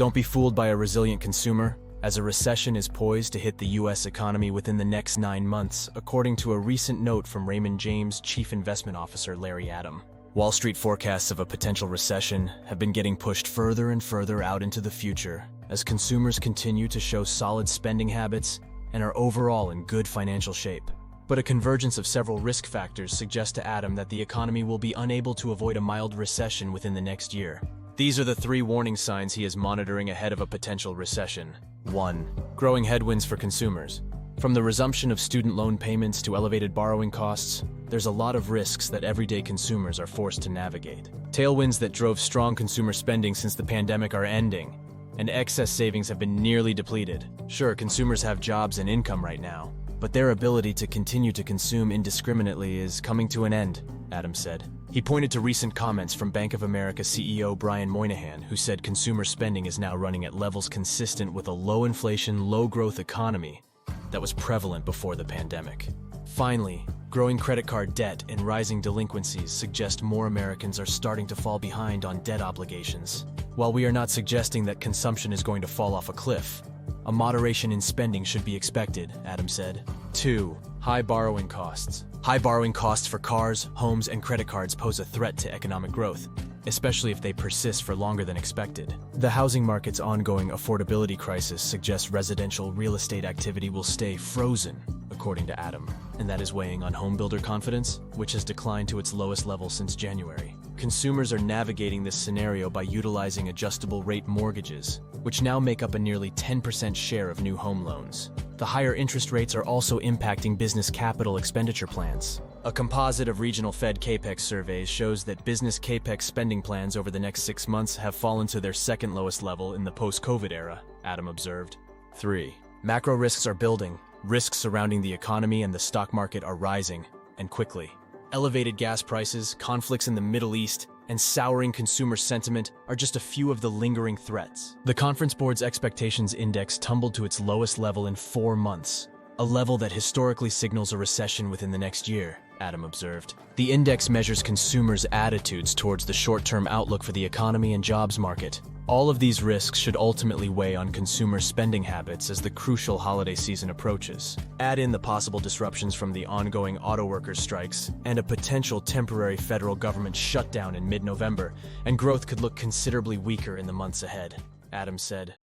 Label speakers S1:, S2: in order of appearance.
S1: Don't be fooled by a resilient consumer, as a recession is poised to hit the U.S. economy within the next 9 months, according to a recent note from Raymond James' Chief Investment Officer Larry Adam. Wall Street forecasts of a potential recession have been getting pushed further and further out into the future as consumers continue to show solid spending habits and are overall in good financial shape. But a convergence of several risk factors suggests to Adam that the economy will be unable to avoid a mild recession within the next year. These are the 3 warning signs he is monitoring ahead of a potential recession. 1. Growing headwinds for consumers. From the resumption of student loan payments to elevated borrowing costs, there's a lot of risks that everyday consumers are forced to navigate. Tailwinds that drove strong consumer spending since the pandemic are ending, and excess savings have been nearly depleted. Sure, consumers have jobs and income right now, but their ability to continue to consume indiscriminately is coming to an end, Adam said. He pointed to recent comments from Bank of America CEO Brian Moynihan, who said consumer spending is now running at levels consistent with a low-inflation, low-growth economy that was prevalent before the pandemic. Finally, growing credit card debt and rising delinquencies suggest more Americans are starting to fall behind on debt obligations. While we are not suggesting that consumption is going to fall off a cliff, a moderation in spending should be expected, Adam said. 2. High borrowing costs. High borrowing costs for cars, homes, and credit cards pose a threat to economic growth, especially if they persist for longer than expected. The housing market's ongoing affordability crisis suggests residential real estate activity will stay frozen, according to Adam, and that is weighing on homebuilder confidence, which has declined to its lowest level since January. Consumers are navigating this scenario by utilizing adjustable-rate mortgages, which now make up a nearly 10% share of new home loans. The higher interest rates are also impacting business capital expenditure plans. A composite of regional Fed CAPEX surveys shows that business CAPEX spending plans over the next 6 months have fallen to their second lowest level in the post-COVID era, Adam observed. 3. Macro risks are building. Risks surrounding the economy and the stock market are rising, and quickly. Elevated gas prices, conflicts in the Middle East, and souring consumer sentiment are just a few of the lingering threats. The Conference Board's expectations index tumbled to its lowest level in 4 months, a level that historically signals a recession within the next year, Adam observed. The index measures consumers' attitudes towards the short-term outlook for the economy and jobs market. All of these risks should ultimately weigh on consumer spending habits as the crucial holiday season approaches. Add in the possible disruptions from the ongoing auto workers' strikes and a potential temporary federal government shutdown in mid-November, and growth could look considerably weaker in the months ahead, Adam said.